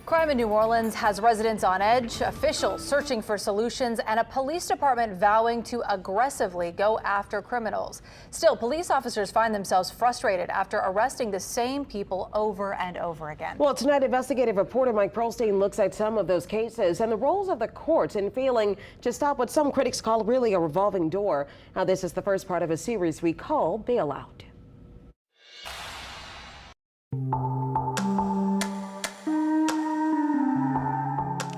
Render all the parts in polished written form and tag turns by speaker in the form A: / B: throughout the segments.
A: Crime in New Orleans has residents on edge, officials searching for solutions, and a police department vowing to aggressively go after criminals. Still, police officers find themselves frustrated after arresting the same people over and over again.
B: Well, tonight, investigative reporter Mike-Perlstein looks at some of those cases and the roles of the courts in failing to stop what some critics call really a revolving door. Now, this is the first part of a series we call Bailout.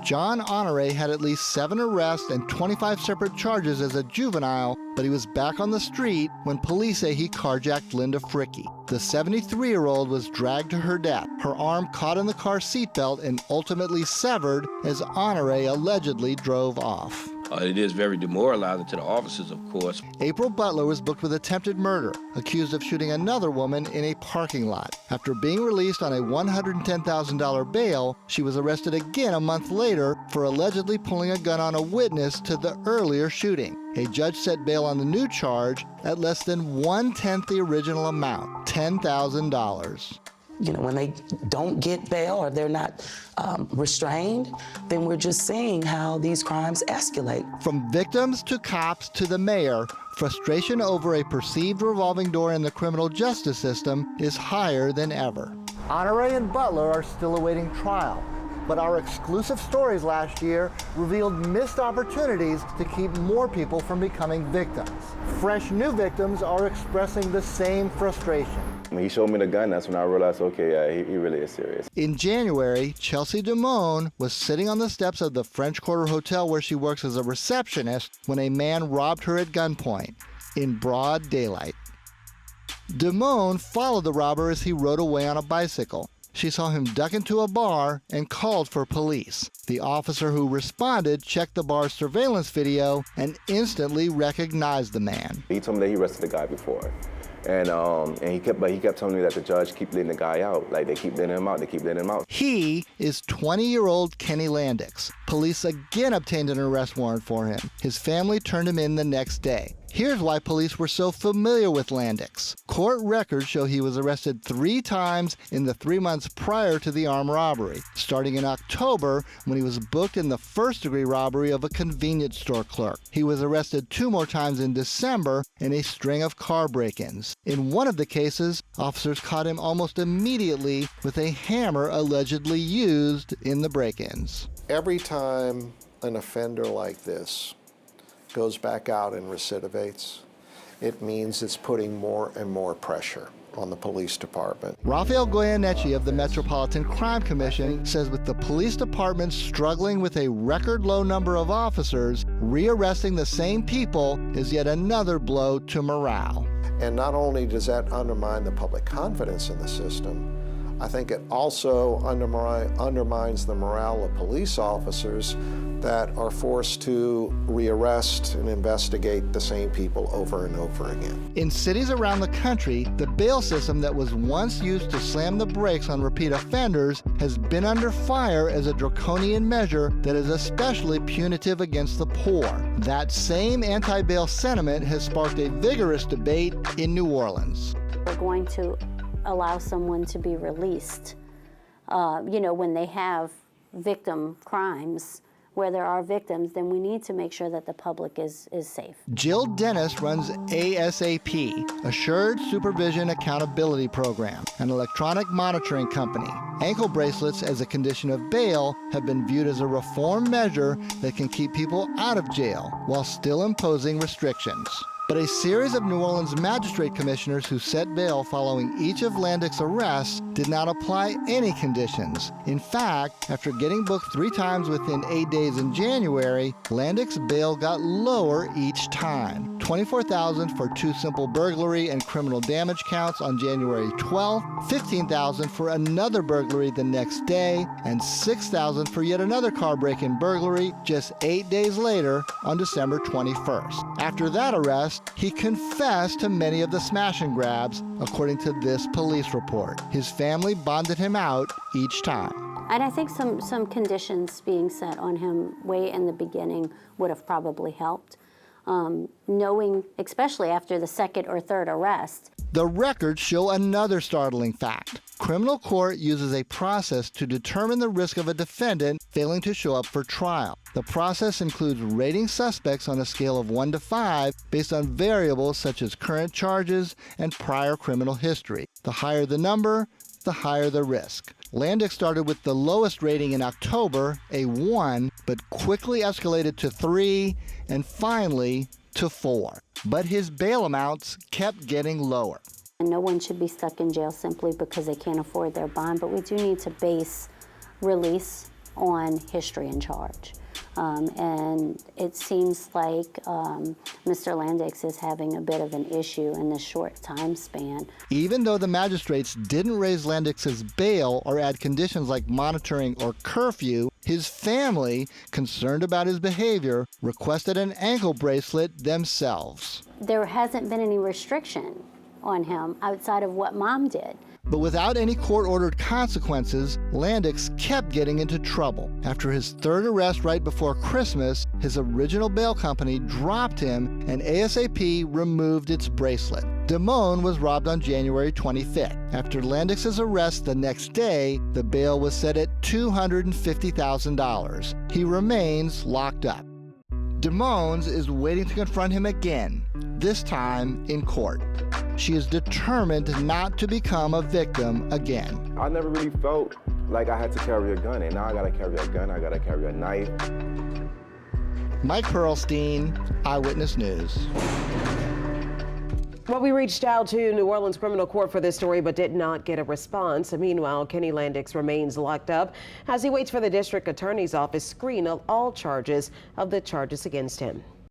C: John Honore had at least 7 arrests and 25 separate charges as a juvenile, but he was back on the street when police say he carjacked Linda Fricky. The 73-year-old was dragged to her death, her arm caught in the car seatbelt and ultimately severed as Honore allegedly drove off.
D: It is very demoralizing to the officers, of course.
C: April Butler was booked with attempted murder, accused of shooting another woman in a parking lot. After being released on a $110,000 bail, she was arrested again a month later for allegedly pulling a gun on a witness to the earlier shooting. A judge set bail on the new charge at less than 1/10 the original amount, $10,000.
E: You know, when they don't get bail or they're not restrained, then we're just seeing how these crimes escalate.
C: From victims to cops to the mayor, frustration over a perceived revolving door in the criminal justice system is higher than ever. Honore and Butler are still awaiting trial, but our exclusive stories last year revealed missed opportunities to keep more people from becoming victims. Fresh new victims are expressing the same frustration.
F: When he showed me the gun, that's when I realized, okay, yeah, he really is serious.
C: In January, Chelsea Damone was sitting on the steps of the French Quarter Hotel where she works as a receptionist when a man robbed her at gunpoint in broad daylight. Damone followed the robber as he rode away on a bicycle. She saw him duck into a bar and called for police. The officer who responded checked the bar's surveillance video and instantly recognized the man.
F: He told me that he arrested the guy before. And he kept telling me that the judge keep letting the guy out. Like, they keep letting him out, they keep letting him out.
C: He is 20-year-old Kenny Landix. Police again obtained an arrest warrant for him. His family turned him in the next day. Here's why police were so familiar with Landix. Court records show he was arrested 3 times in the 3 months prior to the armed robbery, starting in October when he was booked in the first-degree robbery of a convenience store clerk. He was arrested 2 more times in December in a string of car break-ins. In one of the cases, officers caught him almost immediately with a hammer allegedly used in the break-ins.
G: Every time an offender like this goes back out and recidivates, it means it's putting more and more pressure on the police department.
C: Rafael Goyeneche of the Metropolitan Crime Commission says with the police department struggling with a record low number of officers, rearresting the same people is yet another blow to morale.
G: And not only does that undermine the public confidence in the system, I think it also undermines the morale of police officers that are forced to rearrest and investigate the same people over and over again.
C: In cities around the country, the bail system that was once used to slam the brakes on repeat offenders has been under fire as a draconian measure that is especially punitive against the poor. That same anti-bail sentiment has sparked a vigorous debate in New Orleans.
H: We're going to allow someone to be released, you know, when they have victim crimes, where there are victims, then we need to make sure that the public is safe.
C: Jill Dennis runs ASAP, Assured Supervision Accountability Program, an electronic monitoring company. Ankle bracelets as a condition of bail have been viewed as a reform measure that can keep people out of jail while still imposing restrictions. But a series of New Orleans magistrate commissioners who set bail following each of Landix's arrests did not apply any conditions. In fact, after getting booked 3 times within 8 days in January, Landix's bail got lower each time. $24,000 for 2 simple burglary and criminal damage counts on January 12th, $15,000 for another burglary the next day, and $6,000 for yet another car break-in burglary just 8 days later on December 21st. After that arrest, he confessed to many of the smash and grabs, according to this police report. His family bonded him out each time.
H: And I think some conditions being set on him way in the beginning would have probably helped. Knowing, especially after the second or third arrest.
C: The records show another startling fact. Criminal court uses a process to determine the risk of a defendant failing to show up for trial. The process includes rating suspects on a scale of 1 to 5 based on variables such as current charges and prior criminal history. The higher the number, the higher the risk. Landix started with the lowest rating in October, a 1, but quickly escalated to 3 and finally to 4. But his bail amounts kept getting lower.
H: And no one should be stuck in jail simply because they can't afford their bond, but we do need to base release on history and charge. And it seems like Mr. Landix is having a bit of an issue in this short time span.
C: Even though the magistrates didn't raise Landix's bail or add conditions like monitoring or curfew, his family, concerned about his behavior, requested an ankle bracelet themselves.
H: There hasn't been any restriction on him outside of what Mom did.
C: But without any court-ordered consequences, Landix kept getting into trouble. After his third arrest right before Christmas, his original bail company dropped him and ASAP removed its bracelet. Damone was robbed on January 25th. After Landix's arrest the next day, the bail was set at $250,000. He remains locked up. Damone's is waiting to confront him again, this time in court. She is determined not to become a victim again.
F: I never really felt like I had to carry a gun, and now I gotta carry a gun, I gotta carry a knife.
C: Mike Perlstein, Eyewitness News.
B: Well, we reached out to New Orleans Criminal Court for this story but did not get a response. Meanwhile, Kenny Landix remains locked up as he waits for the district attorney's office screen all charges against him.